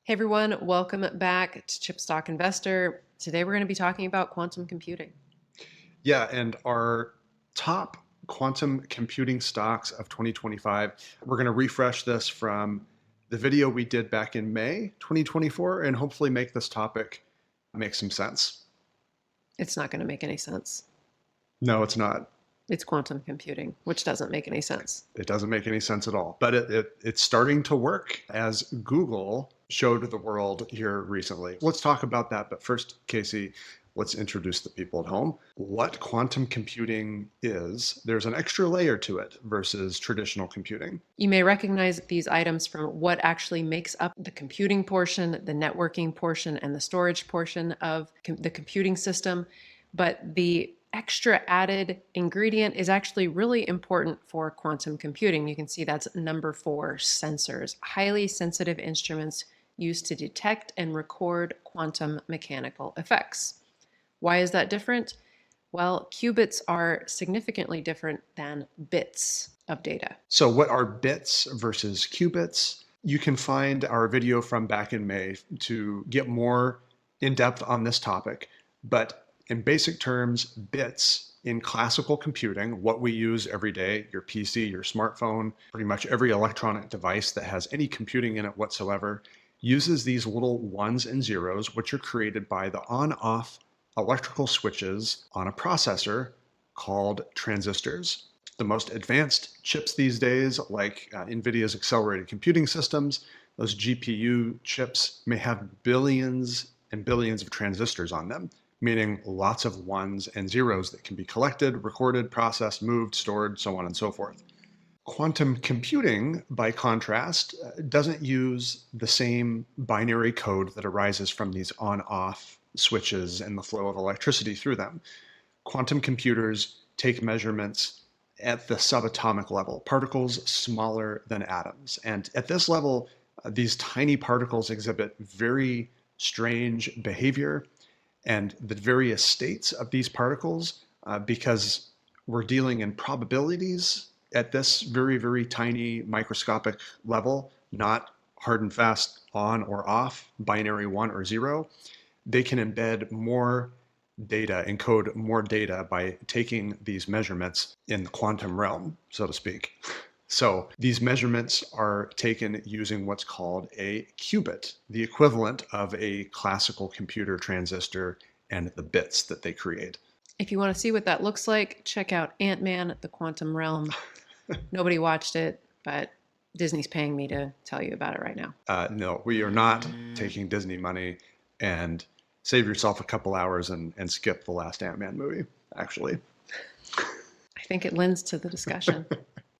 Hey everyone, welcome back to Chipstock Investor. Today we're going to be talking about quantum computing. Yeah, and our top quantum computing stocks of 2025, we're going to refresh this from the video we did back in May 2024 and hopefully make this topic make some sense. It's not going to make any sense. No, it's not. It's quantum computing, which doesn't make any sense. It doesn't make any sense at all, but it's starting to work as Google showed the world here recently. Let's talk about that. But first, Casey, let's introduce the people at home. What quantum computing is, there's an extra layer to it versus traditional computing. You may recognize these items from what actually makes up the computing portion, the networking portion, and the storage portion of the computing system. But the extra added ingredient is actually really important for quantum computing. You can see that's number 4, sensors, highly sensitive instruments used to detect and record quantum mechanical effects. Why is that different? Well, qubits are significantly different than bits of data. So what are bits versus qubits? You can find our video from back in May to get more in depth on this topic. But in basic terms, bits in classical computing, what we use every day, your PC, your smartphone, pretty much every electronic device that has any computing in it whatsoever, uses these little ones and zeros, which are created by the on-off electrical switches on a processor called transistors. The most advanced chips these days, like NVIDIA's accelerated computing systems, those GPU chips may have billions and billions of transistors on them, meaning lots of ones and zeros that can be collected, recorded, processed, moved, stored, so on and so forth. Quantum computing, by contrast, doesn't use the same binary code that arises from these on-off switches and the flow of electricity through them. Quantum computers take measurements at the subatomic level, particles smaller than atoms. And at this level, these tiny particles exhibit very strange behavior, and the various states of these particles, because we're dealing in probabilities at this very, very tiny microscopic level, not hard and fast on or off, binary 1 or 0, they can embed more data, encode more data by taking these measurements in the quantum realm, so to speak. So these measurements are taken using what's called a qubit, the equivalent of a classical computer transistor and the bits that they create. If you want to see what that looks like, check out Ant-Man, the Quantum Realm. Nobody watched it, but Disney's paying me to tell you about it right now. No, we are not taking Disney money, and save yourself a couple hours and skip the last Ant-Man movie, actually. I think it lends to the discussion.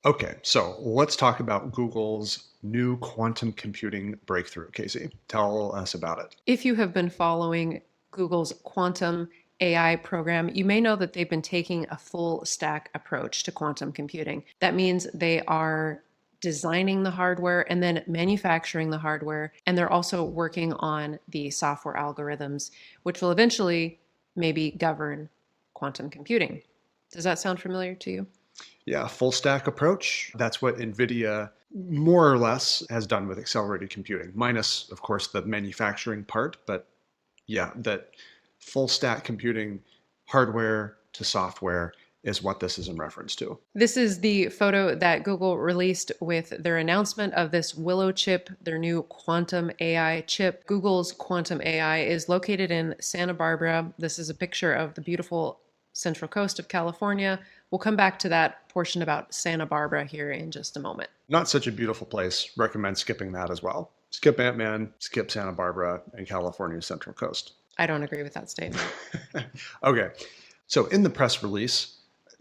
Okay, so let's talk about Google's new quantum computing breakthrough. Casey, tell us about it. If you have been following Google's quantum AI program, you may know that they've been taking a full stack approach to quantum computing. That means they are designing the hardware and then manufacturing the hardware, and they're also working on the software algorithms, which will eventually maybe govern quantum computing. Does that sound familiar to you? Yeah, full stack approach. That's what NVIDIA more or less has done with accelerated computing, minus, of course, the manufacturing part. But yeah, that full stack computing, hardware to software, is what this is in reference to. This is the photo that Google released with their announcement of this Willow chip, their new quantum AI chip. Google's quantum AI is located in Santa Barbara. This is a picture of the beautiful Central Coast of California. We'll come back to that portion about Santa Barbara here in just a moment. Not such a beautiful place. Recommend skipping that as well. Skip Ant-Man, skip Santa Barbara, and California's Central Coast. I don't agree with that statement. Okay, so in the press release,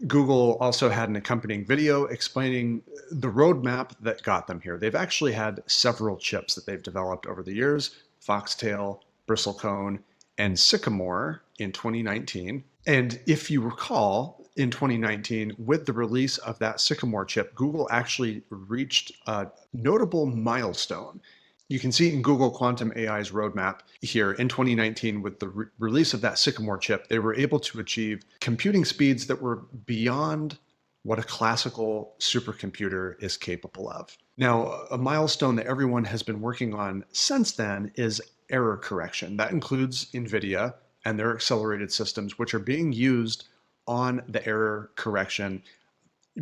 Google also had an accompanying video explaining the roadmap that got them here. They've actually had several chips that they've developed over the years: Foxtail, Bristlecone, and Sycamore in 2019. And if you recall, in 2019, with the release of that Sycamore chip, Google actually reached a notable milestone. You can see in Google Quantum AI's roadmap here in 2019, with the release of that Sycamore chip, they were able to achieve computing speeds that were beyond what a classical supercomputer is capable of. Now, a milestone that everyone has been working on since then is error correction. That includes NVIDIA and their accelerated systems, which are being used on the error correction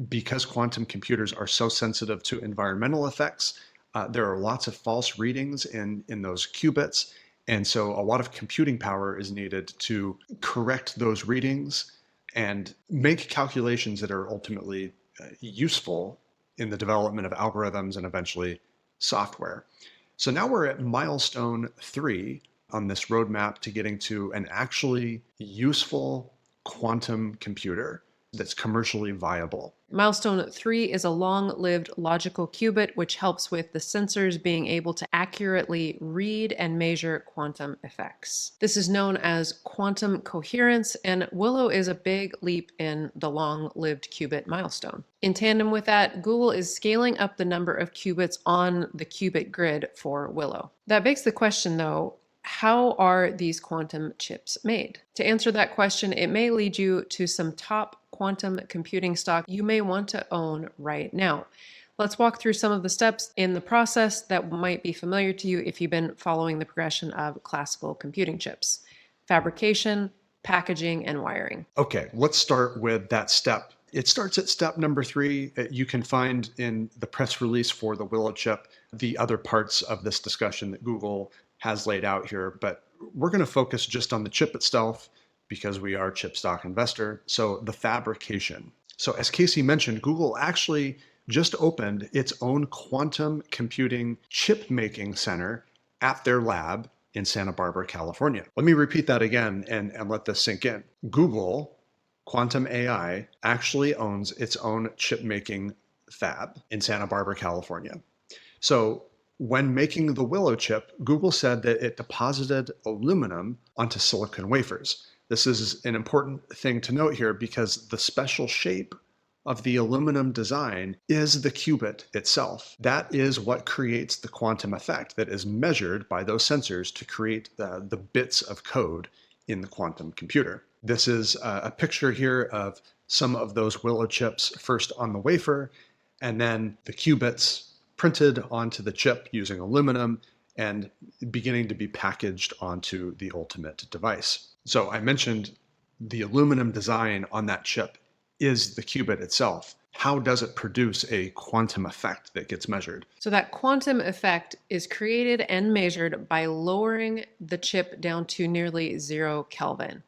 because quantum computers are so sensitive to environmental effects. There are lots of false readings in those qubits. And so a lot of computing power is needed to correct those readings and make calculations that are ultimately useful in the development of algorithms and eventually software. So now we're at milestone 3 on this roadmap to getting to an actually useful quantum computer that's commercially viable. Milestone 3 is a long-lived logical qubit, which helps with the sensors being able to accurately read and measure quantum effects. This is known as quantum coherence, and Willow is a big leap in the long-lived qubit milestone. In tandem with that, Google is scaling up the number of qubits on the qubit grid for Willow. That begs the question, though, how are these quantum chips made? To answer that question, it may lead you to some top quantum computing stock you may want to own right now. Let's walk through some of the steps in the process that might be familiar to you if you've been following the progression of classical computing chips: fabrication, packaging, and wiring. Okay, let's start with that step. It starts at step number 3. You can find in the press release for the Willow chip the other parts of this discussion that Google has laid out here, but we're going to focus just on the chip itself because we are chip stock investor. So the fabrication. So as Casey mentioned, Google actually just opened its own quantum computing chip making center at their lab in Santa Barbara, California. Let me repeat that again and let this sink in. Google Quantum AI actually owns its own chip making fab in Santa Barbara, California. So when making the Willow chip, Google said that it deposited aluminum onto silicon wafers. This is an important thing to note here because the special shape of the aluminum design is the qubit itself. That is what creates the quantum effect that is measured by those sensors to create the bits of code in the quantum computer. This is a picture here of some of those Willow chips first on the wafer, and then the qubits printed onto the chip using aluminum and beginning to be packaged onto the ultimate device. So I mentioned the aluminum design on that chip is the qubit itself. How does it produce a quantum effect that gets measured? So that quantum effect is created and measured by lowering the chip down to nearly 0 Kelvin.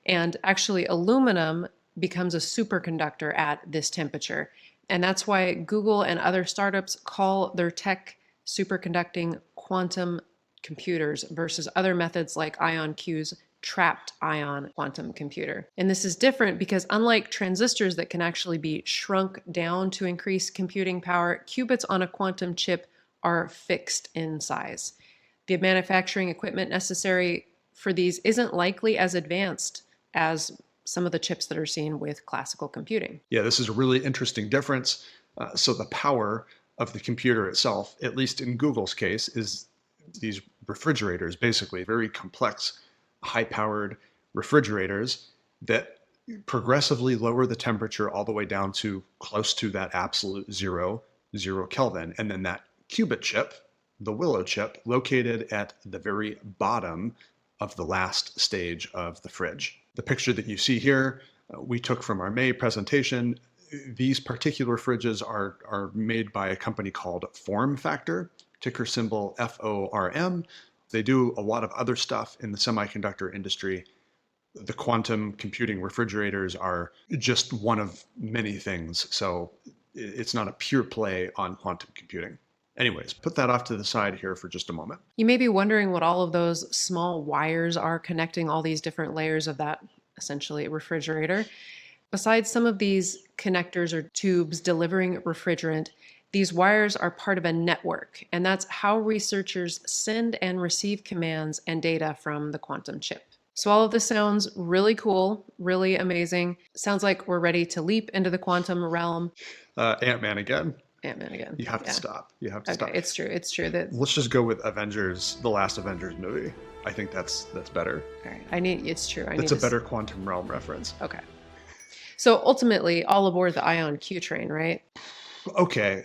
And actually, aluminum becomes a superconductor at this temperature. And that's why Google and other startups call their tech superconducting quantum computers versus other methods like IonQ's trapped ion quantum computer. And this is different because unlike transistors that can actually be shrunk down to increase computing power, qubits on a quantum chip are fixed in size. The manufacturing equipment necessary for these isn't likely as advanced as some of the chips that are seen with classical computing. Yeah, this is a really interesting difference. So the power of the computer itself, at least in Google's case, is these refrigerators, basically very complex, high-powered refrigerators that progressively lower the temperature all the way down to close to that absolute zero Kelvin. And then that qubit chip, the Willow chip, located at the very bottom of the last stage of the fridge. The picture that you see here, we took from our May presentation. These particular fridges are made by a company called Form Factor, ticker symbol FORM. They do a lot of other stuff in the semiconductor industry. The quantum computing refrigerators are just one of many things, so it's not a pure play on quantum computing. Anyways, put that off to the side here for just a moment. You may be wondering what all of those small wires are connecting all these different layers of that essentially refrigerator. Besides some of these connectors or tubes delivering refrigerant, these wires are part of a network, and that's how researchers send and receive commands and data from the quantum chip. So all of this sounds really cool, really amazing. Sounds like we're ready to leap into the quantum realm. Ant-Man again. Ant-Man again. You have to stop. You have to Okay, stop. it's true. It's true that. Let's just go with Avengers, the last Avengers movie. I think that's better. All right, it's true. It's a better quantum realm reference. Okay. So ultimately, all aboard the ion Q train, right? Okay,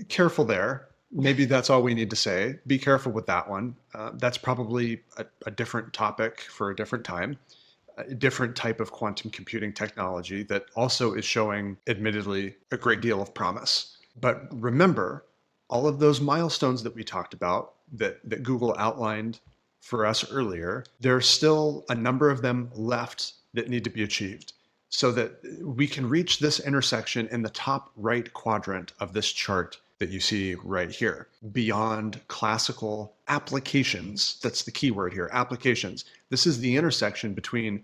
careful there. Maybe that's all we need to say. Be careful with that one. That's probably a different topic for a different time, a different type of quantum computing technology that also is showing, admittedly, a great deal of promise. But remember, all of those milestones that we talked about, that Google outlined for us earlier, there's still a number of them left that need to be achieved so that we can reach this intersection in the top right quadrant of this chart that you see right here, beyond classical applications. That's the key word here, applications. This is the intersection between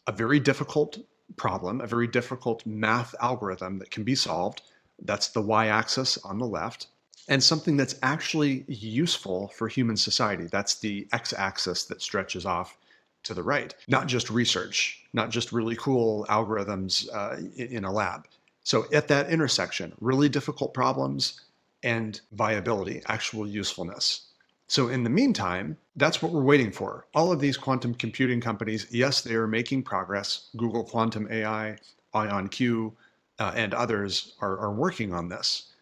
a very difficult problem, a very difficult math algorithm that can be solved. That's the y-axis on the left. And something that's actually useful for human society. That's the x-axis that stretches off to the right. Not just research, not just really cool algorithms in a lab. So at that intersection, really difficult problems and viability, actual usefulness. So in the meantime, that's what we're waiting for. All of these quantum computing companies, yes, they are making progress. Google Quantum AI, IonQ, and others are working on this.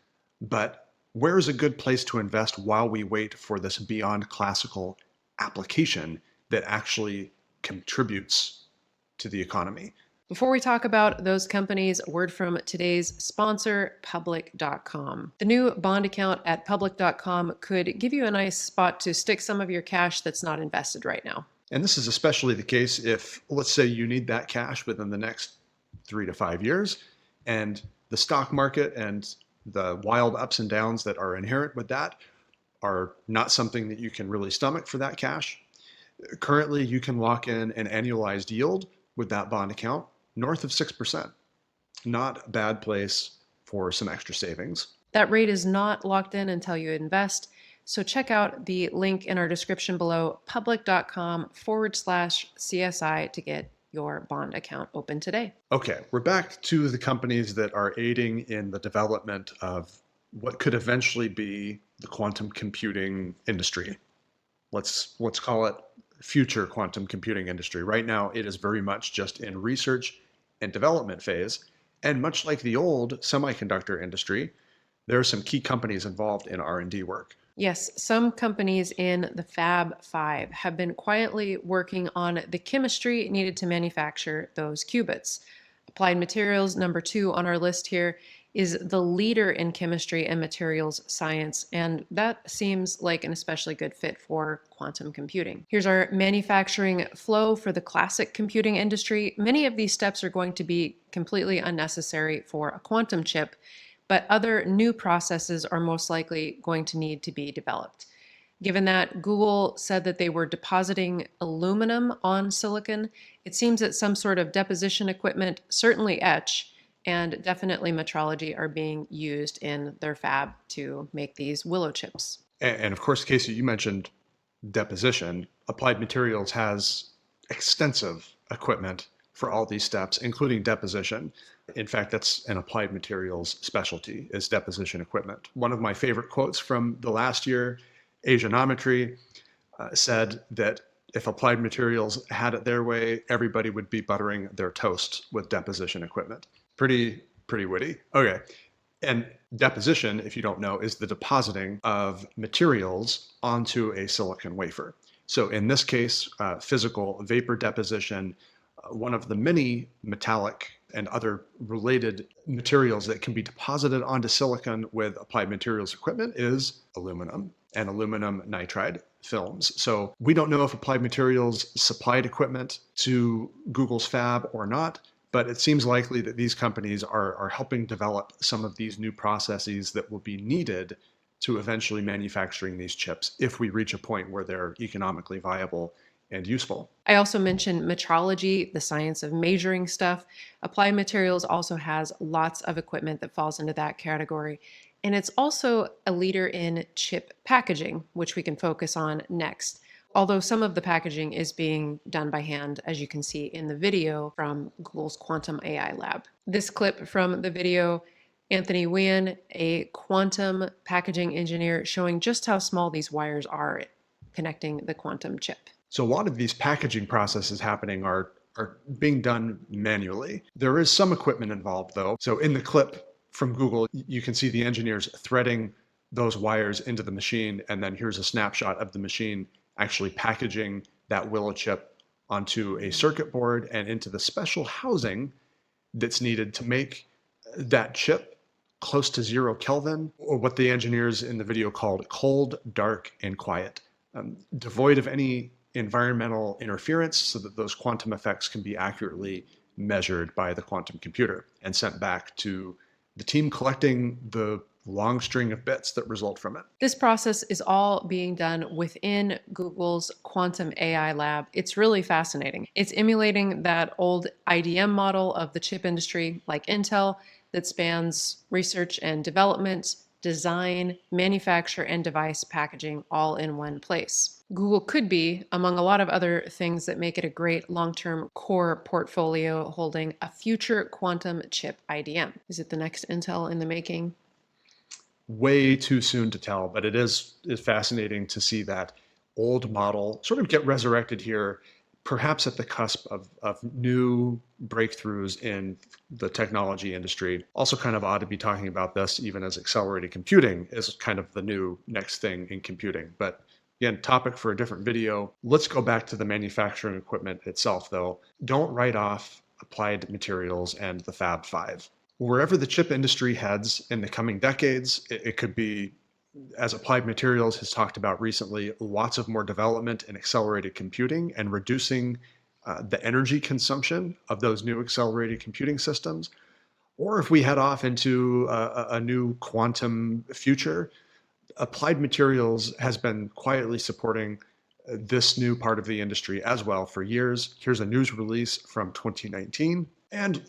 But where is a good place to invest while we wait for this beyond classical application that actually contributes to the economy? Before we talk about those companies, a word from today's sponsor, public.com. The new bond account at public.com could give you a nice spot to stick some of your cash that's not invested right now. And this is especially the case if, let's say, you need that cash within the next 3 to 5 years, and the stock market and the wild ups and downs that are inherent with that are not something that you can really stomach for that cash. Currently, you can lock in an annualized yield with that bond account north of 6%. Not a bad place for some extra savings. That rate is not locked in until you invest. So check out the link in our description below, public.com/CSI, to get your bond account open today. Okay, we're back to the companies that are aiding in the development of what could eventually be the quantum computing industry. Let's call it future quantum computing industry. Right now, it is very much just in research and development phase. And much like the old semiconductor industry, there are some key companies involved in R&D work. Yes, some companies in the Fab Five have been quietly working on the chemistry needed to manufacture those qubits. Applied Materials, number 2 on our list here, is the leader in chemistry and materials science, and that seems like an especially good fit for quantum computing. Here's our manufacturing flow for the classic computing industry. Many of these steps are going to be completely unnecessary for a quantum chip, but other new processes are most likely going to need to be developed. Given that Google said that they were depositing aluminum on silicon, it seems that some sort of deposition equipment, certainly etch, and definitely metrology are being used in their fab to make these willow chips. And of course, Casey, you mentioned deposition. Applied Materials has extensive equipment for all these steps, including deposition. In fact, that's an Applied Materials specialty, is deposition equipment. One of my favorite quotes from the last year, Asianometry, said that if Applied Materials had it their way, everybody would be buttering their toast with deposition equipment. Pretty witty. Okay. And deposition, if you don't know, is the depositing of materials onto a silicon wafer. So in this case, physical vapor deposition, one of the many metallic and other related materials that can be deposited onto silicon with Applied Materials equipment is aluminum and aluminum nitride films. So we don't know if Applied Materials supplied equipment to Google's fab or not, but it seems likely that these companies are helping develop some of these new processes that will be needed to eventually manufacturing these chips if we reach a point where they're economically viable and useful. I also mentioned metrology, the science of measuring stuff. Applied Materials also has lots of equipment that falls into that category. And it's also a leader in chip packaging, which we can focus on next. Although some of the packaging is being done by hand, as you can see in the video from Google's Quantum AI Lab. This clip from the video, Anthony Wien, a quantum packaging engineer, showing just how small these wires are connecting the quantum chip. So a lot of these packaging processes happening are are being done manually. There is some equipment involved though. So in the clip from Google, you can see the engineers threading those wires into the machine. And then here's a snapshot of the machine actually packaging that Willow chip onto a circuit board and into the special housing that's needed to make that chip close to 0 Kelvin, or what the engineers in the video called cold, dark, and quiet, devoid of any environmental interference so that those quantum effects can be accurately measured by the quantum computer and sent back to the team collecting the long string of bits that result from it. This process is all being done within Google's quantum AI lab. It's really fascinating. It's emulating that old IDM model of the chip industry, like Intel, that spans research and development, design, manufacture, and device packaging all in one place. Google could be, among a lot of other things that make it a great long-term core portfolio, holding a future quantum chip IDM. Is it the next Intel in the making? Way too soon to tell, but it is fascinating to see that old model sort of get resurrected here, perhaps at the cusp of new breakthroughs in the technology industry. Also kind of odd to be talking about this even as accelerated computing is kind of the new next thing in computing. But again, topic for a different video. Let's go back to the manufacturing equipment itself though. Don't write off Applied Materials and the Fab 5. Wherever the chip industry heads in the coming decades, it could be, as Applied Materials has talked about recently, lots of more development in accelerated computing and reducing the energy consumption of those new accelerated computing systems. Or if we head off into a new quantum future, Applied Materials has been quietly supporting this new part of the industry as well for years. Here's a news release from 2019, and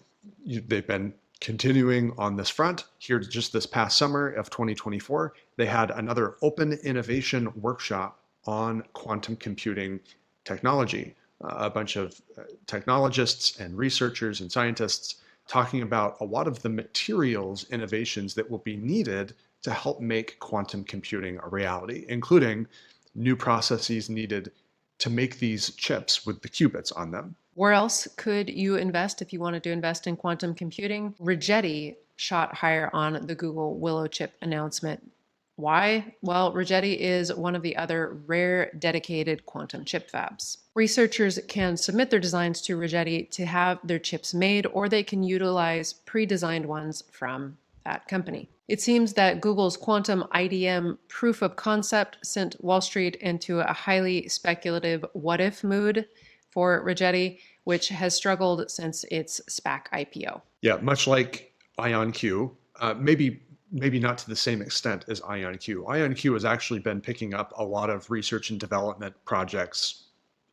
they've been continuing on this front. Here, just this past summer of 2024, they had another open innovation workshop on quantum computing technology. A bunch of technologists and researchers and scientists talking about a lot of the materials innovations that will be needed to help make quantum computing a reality, including new processes needed to make these chips with the qubits on them. Where else could you invest if you wanted to invest in quantum computing? Rigetti shot higher on the Google Willow chip announcement. Why? Well, Rigetti is one of the other rare dedicated quantum chip fabs. Researchers can submit their designs to Rigetti to have their chips made, or they can utilize pre-designed ones from that company. It seems that Google's quantum IDM proof of concept sent Wall Street into a highly speculative what-if mood for Rigetti, which has struggled since its SPAC IPO. Yeah, much like IonQ, maybe not to the same extent as IonQ. IonQ has actually been picking up a lot of research and development projects,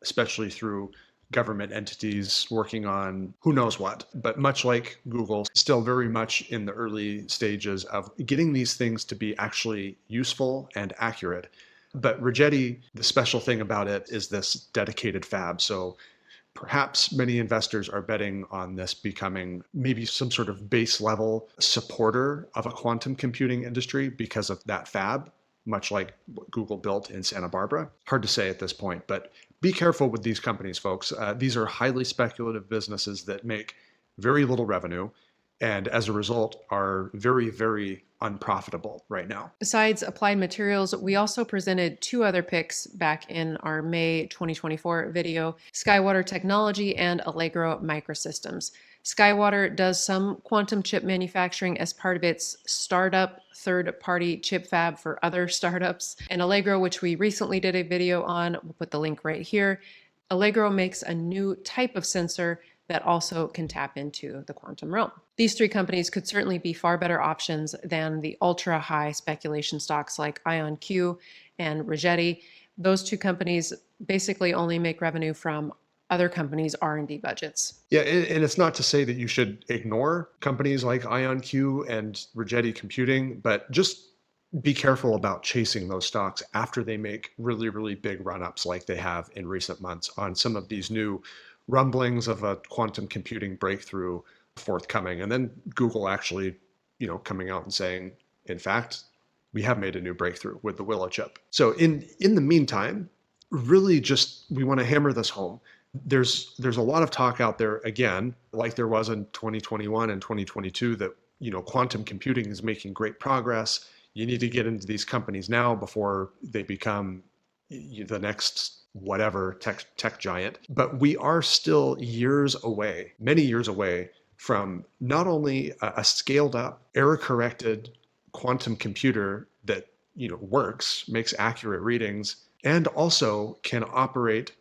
especially through government entities working on who knows what. But much like Google, still very much in the early stages of getting these things to be actually useful and accurate. But Rigetti, the special thing about it is this dedicated fab. So perhaps many investors are betting on this becoming maybe some sort of base level supporter of a quantum computing industry because of that fab, much like what Google built in Santa Barbara. Hard to say at this point, but be careful with these companies, folks. These are highly speculative businesses that make very little revenue, and as a result are very, very unprofitable right now. Besides Applied Materials, we also presented two other picks back in our May 2024 video, Skywater Technology and Allegro Microsystems. Skywater does some quantum chip manufacturing as part of its startup third-party chip fab for other startups. And Allegro, which we recently did a video on, we'll put the link right here. Allegro makes a new type of sensor that also can tap into the quantum realm. These three companies could certainly be far better options than the ultra-high speculation stocks like IonQ and Rigetti. Those two companies basically only make revenue from other companies' R&D budgets. Yeah, and it's not to say that you should ignore companies like IonQ and Rigetti Computing, but just be careful about chasing those stocks after they make really, really big run-ups like they have in recent months on some of these new rumblings of a quantum computing breakthrough forthcoming. And then Google actually, coming out and saying, in fact, we have made a new breakthrough with the Willow chip. So in the meantime, really just, we want to hammer this home. There's a lot of talk out there, again, like there was in 2021 and 2022, that quantum computing is making great progress. You need to get into these companies now before they become the next whatever tech giant. But we are still years away, many years away, from not only a scaled up, error corrected quantum computer that works, makes accurate readings, and also can operate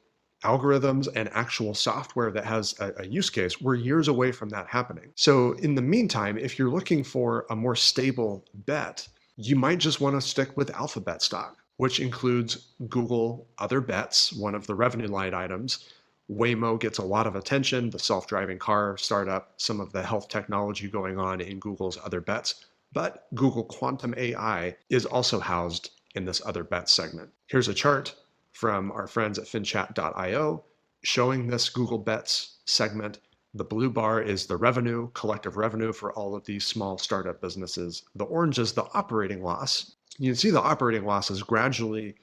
algorithms and actual software that has a use case. We're years away from that happening. So in the meantime, if you're looking for a more stable bet, you might just want to stick with Alphabet stock, which includes Google Other Bets, one of the revenue line items. Waymo gets a lot of attention, the self-driving car startup, some of the health technology going on in Google's Other Bets. But Google Quantum AI is also housed in this Other Bets segment. Here's a chart from our friends at finchat.io showing this Google Bets segment. The blue bar is the revenue, collective revenue for all of these small startup businesses. The orange is the operating loss. You can see the operating loss is gradually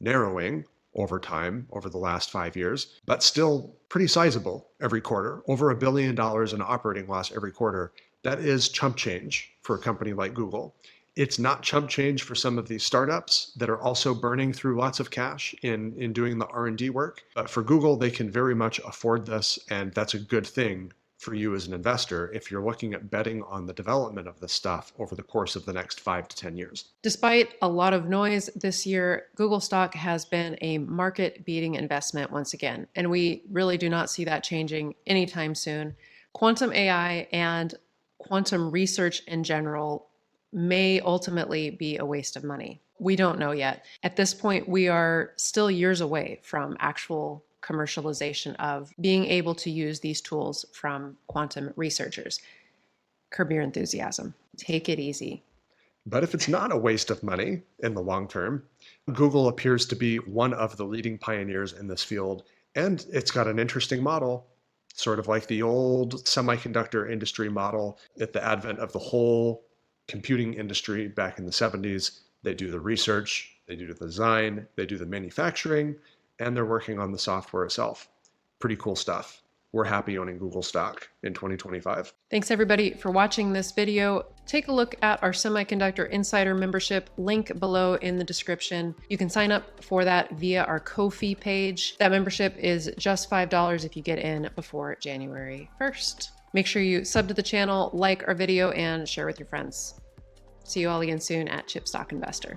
narrowing over time, over the last 5 years, but still pretty sizable every quarter. Over $1 billion in operating loss every quarter. That is chump change for a company like Google. It's not chump change for some of these startups that are also burning through lots of cash in doing the R&D work. But for Google, they can very much afford this, and that's a good thing for you as an investor if you're looking at betting on the development of this stuff over the course of the next 5 to 10 years. Despite a lot of noise this year, Google stock has been a market-beating investment once again, and we really do not see that changing anytime soon. Quantum AI and quantum research in general may ultimately be a waste of money. We don't know yet. At this point, we are still years away from actual commercialization of being able to use these tools from quantum researchers. Curb your enthusiasm. Take it easy. But if it's not a waste of money in the long term, Google appears to be one of the leading pioneers in this field, and it's got an interesting model, sort of like the old semiconductor industry model at the advent of the whole computing industry back in the 70s. They do the research, they do the design, they do the manufacturing, and they're working on the software itself. Pretty cool stuff. We're happy owning Google stock in 2025. Thanks everybody for watching this video. Take a look at our Semiconductor Insider membership, link below in the description. You can sign up for that via our Ko-fi page. That membership is just $5 if you get in before January 1st. Make sure you sub to the channel, like our video, and share with your friends. See you all again soon at Chipstock Investor.